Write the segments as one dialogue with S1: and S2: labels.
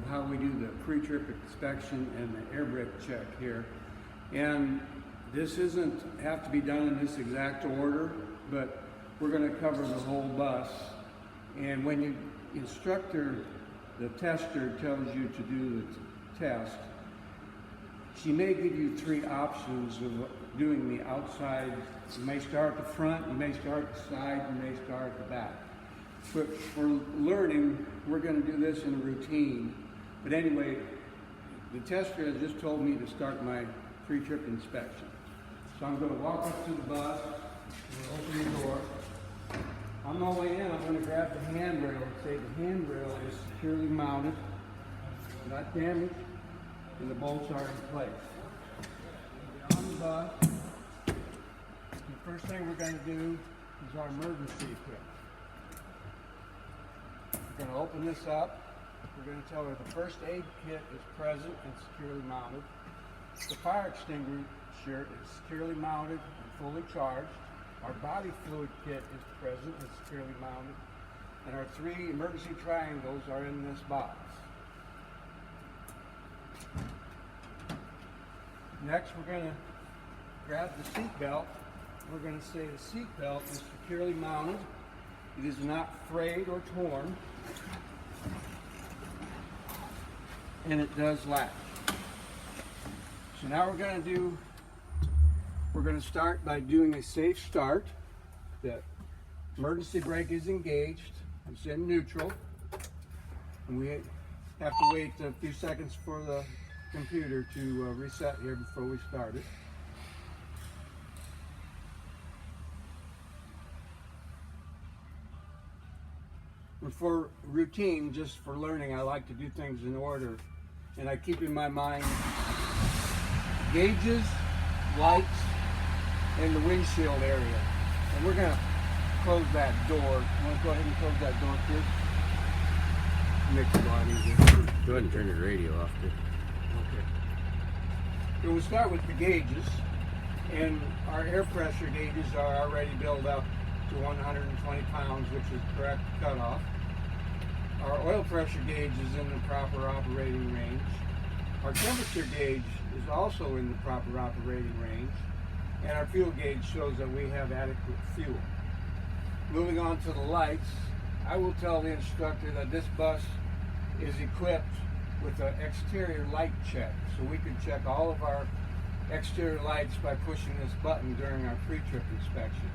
S1: of how we do the pre-trip inspection and the air brake check here. And this isn't have to be done in this exact order, but we're going to cover the whole bus. And when the instructor, the tester, tells you to do the test, she may give you three options of doing the outside. You may start at the front, you may start at the side, you may start at the back. But for learning, we're going to do this in a routine. But anyway, the tester has just told me to start my pre-trip inspection. So I'm going to walk up to the bus, and open the door. On my way in, I'm going to grab the handrail and say the handrail is securely mounted, not damaged, and the bolts are in place. On the bus, the first thing we're going to do is our emergency equipment. We're going to open this up. We're going to tell her the first aid kit is present and securely mounted. The fire extinguisher is securely mounted and fully charged. Our body fluid kit is present and securely mounted. And our three emergency triangles are in this box. Next, we're going to grab the seat belt. We're going to say the seat belt is securely mounted. It is not frayed or torn. And it does latch. So now we're going to start by doing a safe start. The emergency brake is engaged. It's in neutral. And we have to wait a few seconds for the computer to reset here before we start it. And for routine, just for learning, I like to do things in order. And I keep in my mind gauges, lights, and the windshield area. And we're going to close that door. You want to go ahead and close that door, Chris? Makes it a lot easier.
S2: Go ahead and turn your radio off, too.
S1: Okay. So we'll start with the gauges. And our air pressure gauges are already built up to 120 pounds, which is correct cutoff. Our oil pressure gauge is in the proper operating range. Our temperature gauge is also in the proper operating range. And our fuel gauge shows that we have adequate fuel. Moving on to the lights, I will tell the instructor that this bus is equipped with an exterior light check. So we can check all of our exterior lights by pushing this button during our pre-trip inspection.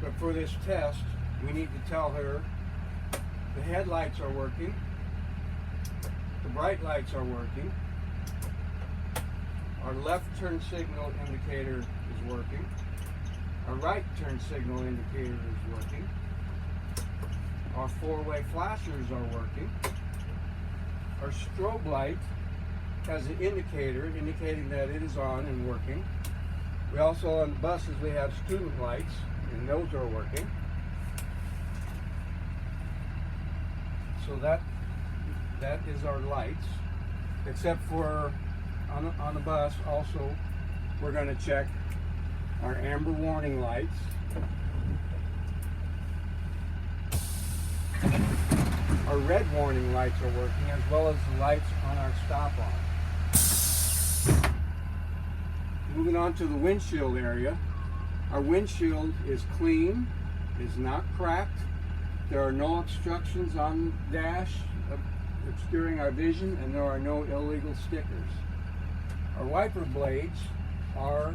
S1: But for this test, we need to tell her the headlights are working, the bright lights are working, our left turn signal indicator is working, our right turn signal indicator is working, our four-way flashers are working, our strobe light has an indicator indicating that it is on and working. We also, on the buses, we have student lights, and those are working. So that is our lights, except for on the bus also we're going to check our amber warning lights, our red warning lights are working, as well as the lights on our stop arm. Moving on to the windshield area, our windshield is clean, is not cracked. There are no obstructions on the dash obscuring our vision, and there are no illegal stickers. Our wiper blades are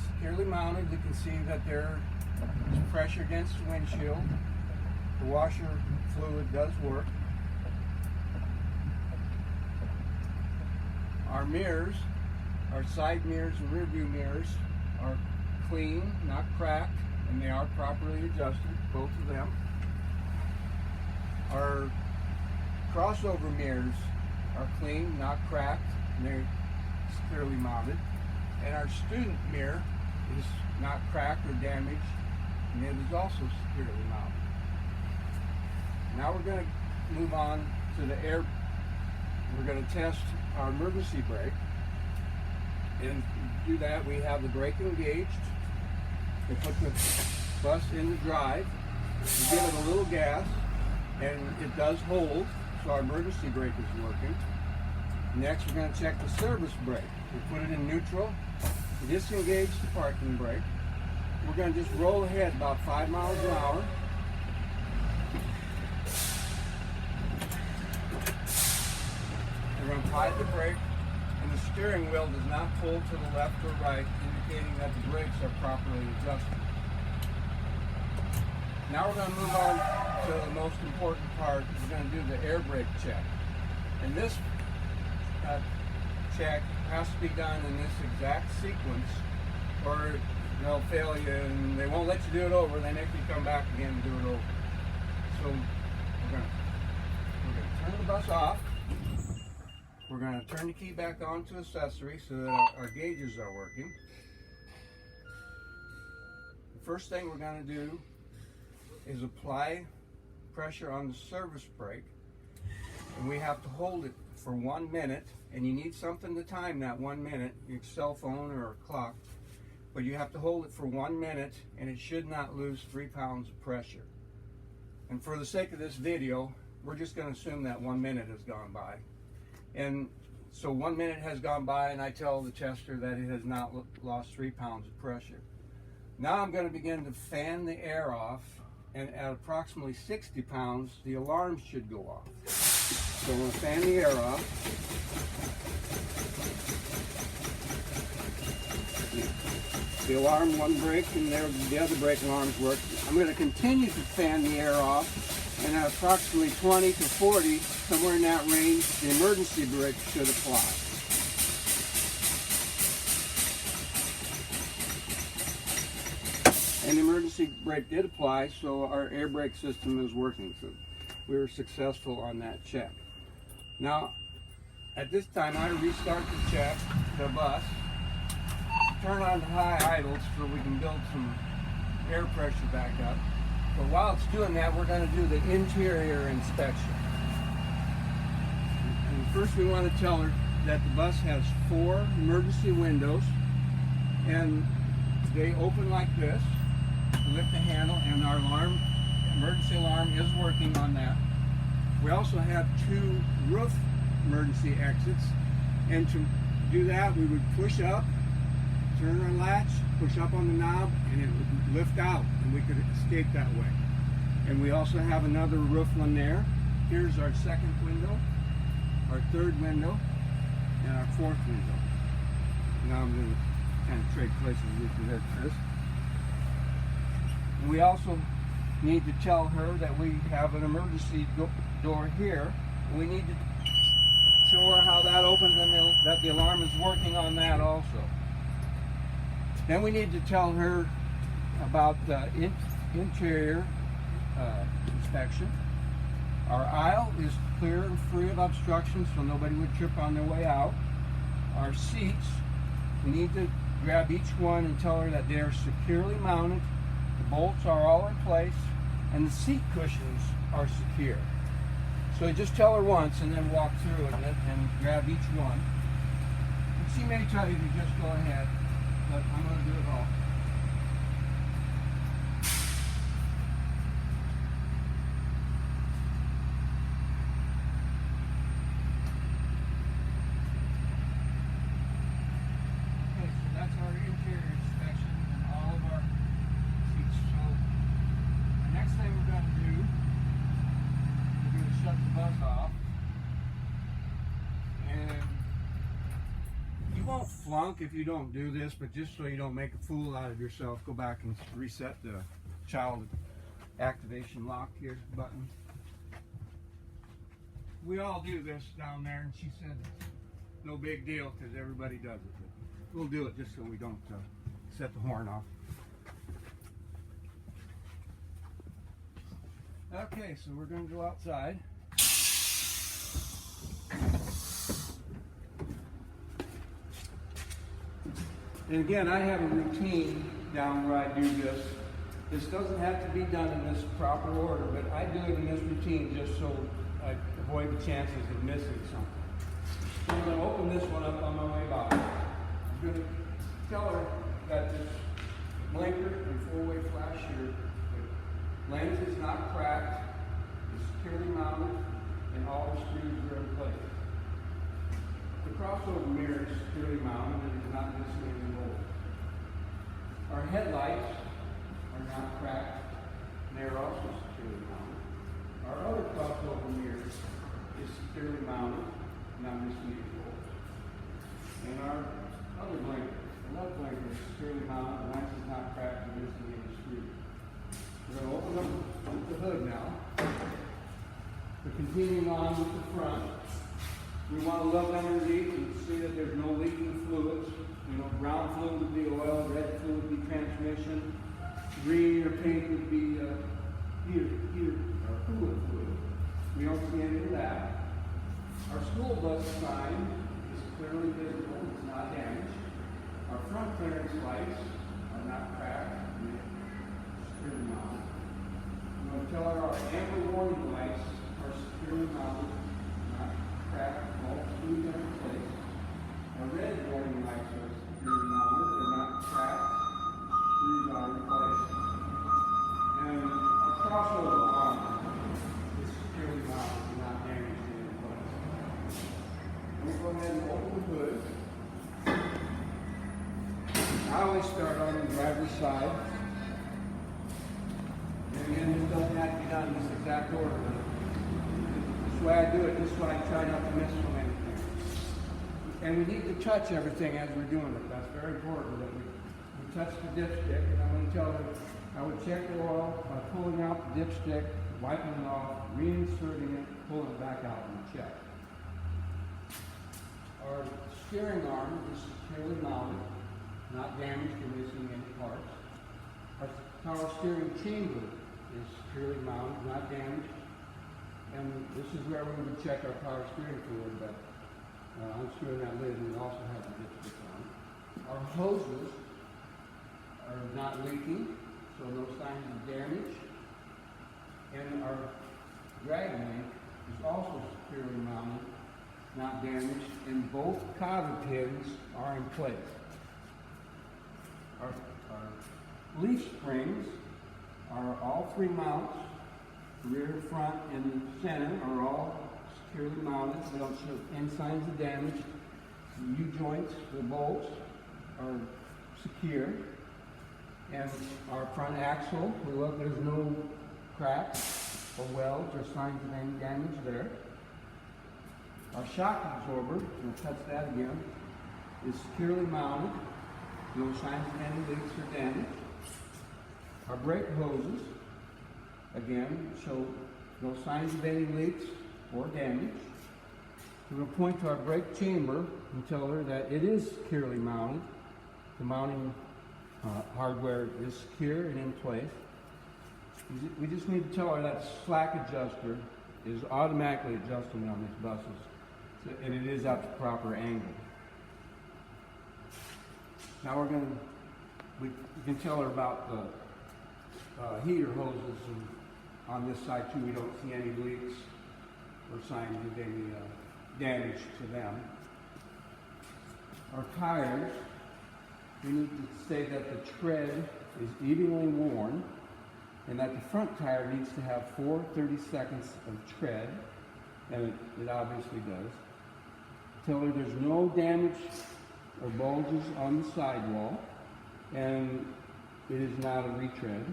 S1: securely mounted. You can see that there is pressure against the windshield. The washer fluid does work. Our mirrors, our side mirrors and rear view mirrors are clean, not cracked, and they are properly adjusted, both of them. Our crossover mirrors are clean, not cracked, and they're securely mounted. And our student mirror is not cracked or damaged, and it is also securely mounted. Now we're going to move on to the air. We're going to test our emergency brake. And to do that, we have the brake engaged. We put the bus in the drive. We give it a little gas, and it does hold. so our emergency brake is working. Next, we're going to check the service brake. We put it in neutral, disengage the parking brake. We're going to just roll ahead about 5 miles an hour. We're going to apply the brake, and the steering wheel does not pull to the left or right, indicating that the brakes are properly adjusted. Now we're going to move on to the most important part. We're going to do the air brake check. And this check has to be done in this exact sequence, or they'll fail you and they won't let you do it over. They make you come back again and do it over. So we're going to turn the bus off. We're going to turn the key back on to accessory so that our gauges are working. The first thing we're going to do is apply pressure on the service brake, and we have to hold it for 1 minute, and you need something to time that 1 minute, your cell phone or a clock, but you have to hold it for 1 minute, and it should not lose 3 pounds of pressure. And for the sake of this video, we're just going to assume that 1 minute has gone by. And so 1 minute has gone by, and I tell the tester that it has not lost 3 pounds of pressure. Now I'm going to begin to fan the air off, and at approximately 60 pounds, the alarm should go off. So I'm going to fan the air off. The alarm, one brake, and there the other brake alarms work. I'm going to continue to fan the air off, and at approximately 20 to 40, somewhere in that range, the emergency brake should apply. And the emergency brake did apply, so our air brake system is working. So we were successful on that check. Now, at this time, I restart the check, the bus, turn on the high idles so we can build some air pressure back up. But while it's doing that, we're going to do the interior inspection. And first we want to tell her that the bus has 4 emergency windows, and they open like this. Lift the handle, and our alarm, emergency alarm, is working on that. We also have 2 roof emergency exits, and to do that we would push up, turn our latch, push up on the knob, and it would lift out, and we could escape that way. And we also have another roof one there. Here's our second window, our third window, and our fourth window. Now I'm going to kind of trade places with you there, Chris. We also need to tell her that we have an emergency door here. We need to show her how that opens and that the alarm is working on that also. Then we need to tell her about the interior inspection. Our aisle is clear and free of obstructions, so nobody would trip on their way out. Our seats, we need to grab each one and tell her that they are securely mounted. The bolts are all in place, and the seat cushions are secure. So just tell her once and then walk through it and grab each one. And she may tell you to just go ahead, but I'm going to do it all. Okay, so that's our interior inspection and all of our seats. So the next thing we're going to do, we're going to shut the bus off. And you won't flunk if you don't do this, but just so you don't make a fool out of yourself, go back and reset the child activation lock here button. We all do this down there, and she said no big deal because everybody does it. But we'll do it just so we don't set the horn off. Okay, so we're going to go outside. And again, I have a routine down where I do this. This doesn't have to be done in this proper order, but I do it in this routine just so I avoid the chances of missing something. So I'm going to open this one up on my way by. I'm going to tell her that this blinker and four-way flash here, the lens is not cracked, it's securely mounted, and all the screws are in place. The crossover mirror is securely mounted and is not missing any bolts. Our headlights are not cracked, and they are also securely mounted. Our other crossover mirror is securely mounted, not missing any bolts. And our other blinker, the left blinker, is securely mounted, the lights is not cracked and missing any screws. We're going to open up the hood now. We're continuing on with the front. We want to look underneath and see that there's no leaking fluids. You know, brown fluid would be oil, red fluid would be transmission, green or pink would be heater or coolant fluid. We don't see any of that. Our school bus sign is clearly visible, it's not damaged. Our front clearance lights are not cracked, and they're securely mounted. I'm going to tell her our amber warning lights are securely mounted, not cracked, all screws are in place. Our red warning lights are securely mounted, they're not cracked, screws are in place. And our crossover arm is securely mounted and not damaged in any place. We'll go ahead and open the hood. I always start on the driver's side. And again, this doesn't have to be done in this exact order. This way I do it, this way I try not to miss from anything. And we need to touch everything as we're doing it. That's very important that we touch the dipstick. And I'm going to tell you, I would check the oil by pulling out the dipstick, wiping it off, reinserting it, pulling it back out and check. Our steering arm is securely mounted, not damaged or missing any parts. Our power steering chamber is securely mounted, not damaged. And this is where we would check our power steering fluid, but unscrewing that lid, we also have the dipstick on. Our hoses are not leaking, so no signs of damage. And our drag link is also securely mounted, not damaged, and both cotter pins are in place. Our leaf springs are all three mounts, rear, front, and center are all securely mounted. They don't show any signs of damage. The U-joints, the bolts are secure. And our front axle, we look, there's no cracks or welds or signs of any damage there. Our shock absorber, we'll touch that again, is securely mounted. No signs of any leaks or damage. Our brake hoses, again, show no signs of any leaks or damage. We're going to point to our brake chamber and tell her that it is securely mounted. The mounting hardware is secure and in place. We just need to tell her that slack adjuster is automatically adjusting on these buses, and it is at the proper angle. Now we can tell her about the heater hoses, and on this side too we don't see any leaks or signs of any damage to them. Our tires, we need to say that the tread is evenly worn and that the front tire needs to have 4 30-seconds of tread, and it obviously does. Tell her there's no damage or bulges on the sidewall, and it is not a retread.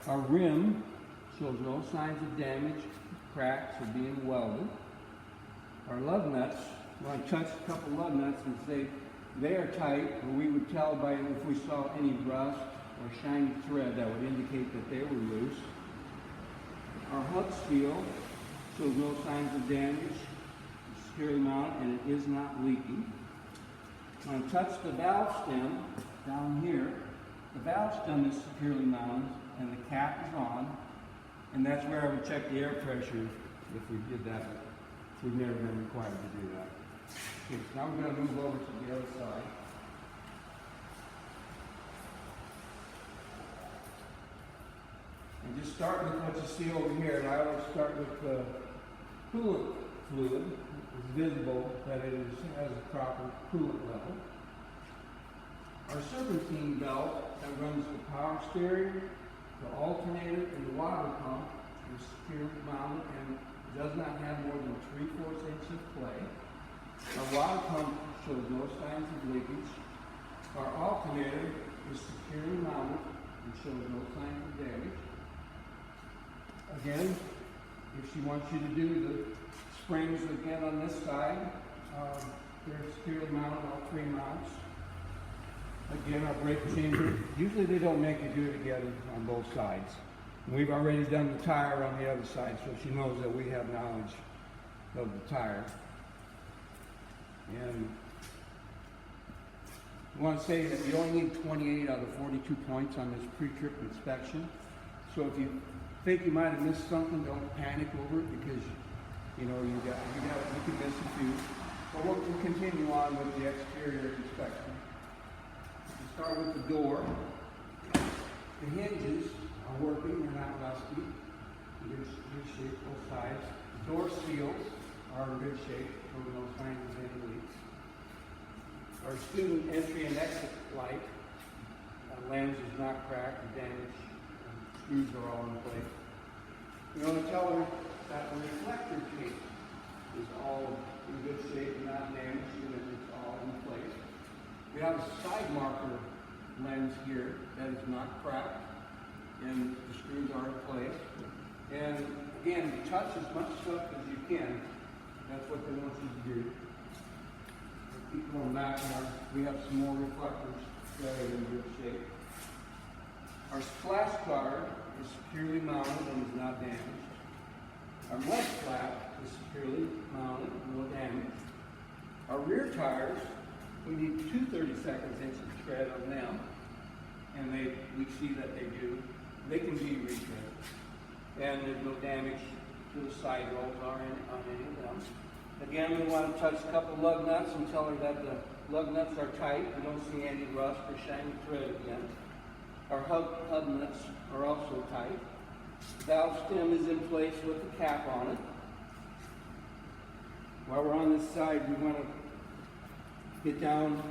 S1: Our rim shows no signs of damage, cracks, or being welded. Our lug nuts, I want to touch a couple lug nuts and say they are tight, or we would tell by if we saw any rust or shiny thread that would indicate that they were loose. Our hub seal shows no signs of damage, it's securely mounted, and it is not leaking. I'm going to touch the valve stem down here. The valve stem is securely mounted and the cap is on, and that's where I would check the air pressure if we did that. We've never been required to do that. Okay, so now we're going to move over to the other side. And just start with what you see over here, and I always start with the coolant fluid. It's visible that it has a proper coolant level. Our serpentine belt that runs the power steering, the alternator, and the water pump is securely mounted and does not have more than 3/4 inch of play. Our water pump shows no signs of leakage. Our alternator is securely mounted and shows no signs of damage. Again, if she wants you to do the springs again on this side, they're securely mounted, all 3 mounts. Again, our brake chamber, usually they don't make you do it together on both sides. We've already done the tire on the other side, so she knows that we have knowledge of the tire. And I want to say that you only need 28 out of 42 points on this pre-trip inspection. So if you think you might have missed something, don't panic over it, because you could miss a few. But we'll continue on with the exterior inspection. We'll start with the door. The hinges are working, they're not rusty. Good shape, both sides. The door seals are in good shape, so no signs of any leaks. Our student entry and exit light lens is not cracked or damaged. Screws are all in place. We want to tell her that the reflector tape is all in good shape and not damaged, and it's all in place. We have a side marker lens here that is not cracked, and the screws are in place. And again, touch as much stuff as you can. That's what they want you to do. Keep going back now. We have some more reflectors that are in good shape. Our splash guard is securely mounted and is not damaged. Our mud flap is securely mounted, no damage. Our rear tires, we need 2 32 inch of tread on them, and we see that they do. They can be retread. And there's no damage to the side rolls on any of them. Again, we want to touch a couple lug nuts and tell her that the lug nuts are tight. We don't see any rust or shiny thread again. Our hub nuts are also tight. Valve stem is in place with the cap on it. While we're on this side, we want to get down,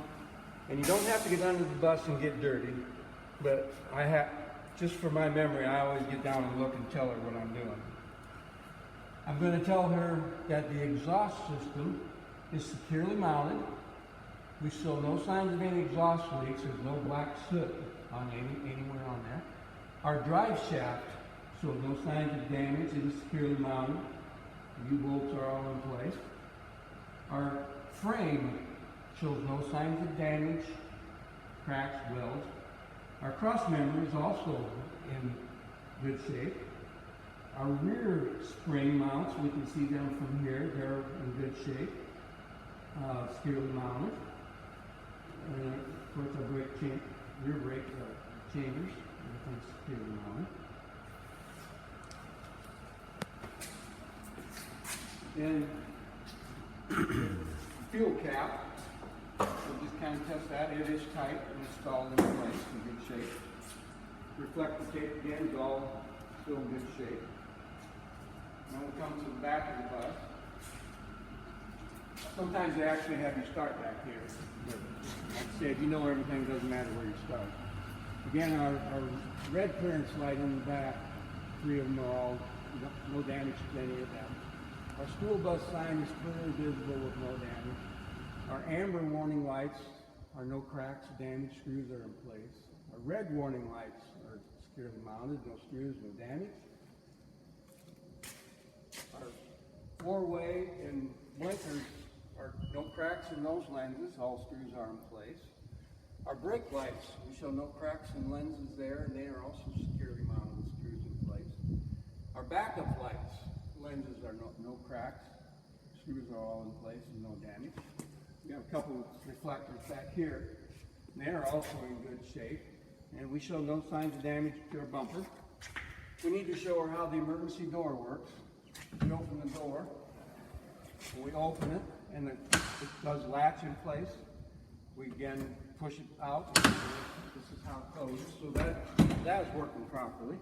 S1: and you don't have to get under the bus and get dirty, but just for my memory, I always get down and look and tell her what I'm doing. I'm going to tell her that the exhaust system is securely mounted. We show no signs of any exhaust leaks. There's no black soot on anywhere on there. Our drive shaft shows no signs of damage. It is securely mounted. The U-bolts are all in place. Our frame shows no signs of damage, cracks, welds. Our cross member is also in good shape. Our rear spring mounts, we can see them from here. They're in good shape, securely mounted. And of course, our rear brake chambers, everything's securely mounted. And fuel cap, we'll just kind of test that. It is tight and installed in place, in good shape. Reflector tape again is all still in good shape. Now we'll come to the back of the bus. Sometimes they actually have you start back here. But like I say, if you know everything, it doesn't matter where you start. Again, our red clearance light in the back, 3 of them are all, no damage to any of them. Our school bus sign is clearly visible with no damage. Our amber warning lights are no cracks, damage, screws are in place. Our red warning lights are securely mounted, no screws, no damage. Our 4-way and blinkers are no cracks in those lenses, all screws are in place. Our brake lights, we show no cracks in lenses there, and they are also securely mounted with screws in place. Our backup lights, lenses are no cracks, screws are all in place and no damage. We have a couple of reflectors back here, and they are also in good shape, and we show no signs of damage to our bumper. We need to show her how the emergency door works. We open the door, we open it, and it does latch in place. We again push it out. This is how it closes. So that is working properly.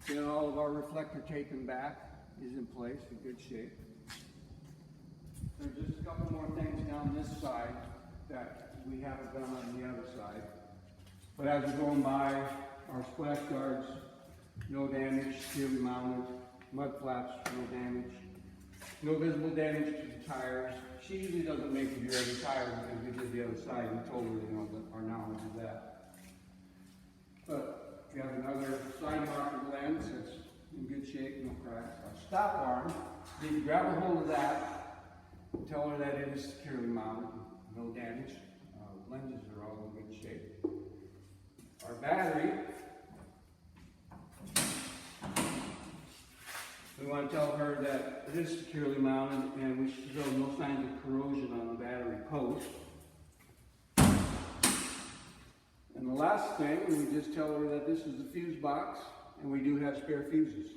S1: Then all of our reflector tape and back is in place, in good shape. There's just a couple more things down this side that we haven't done on the other side. But as we're going by, our splash guards, no damage, securely mounted. mud flaps, no damage. No visible damage to the tires. She usually doesn't make you do every tire because we did the other side. We told her, you know, that our knowledge of that. But we have another side marker lens that's in good shape, no cracks. Our stop arm, you can grab a hold of that, tell her that it is securely mounted, no damage. Lenses are all in good shape. Our battery, we want to tell her that it is securely mounted and we should show no signs of corrosion on the battery post. And the last thing, we just tell her that this is the fuse box and we do have spare fuses.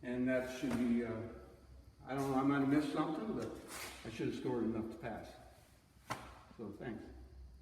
S1: And that should be, I don't know, I might have missed something, but I should have stored enough to pass. So thanks.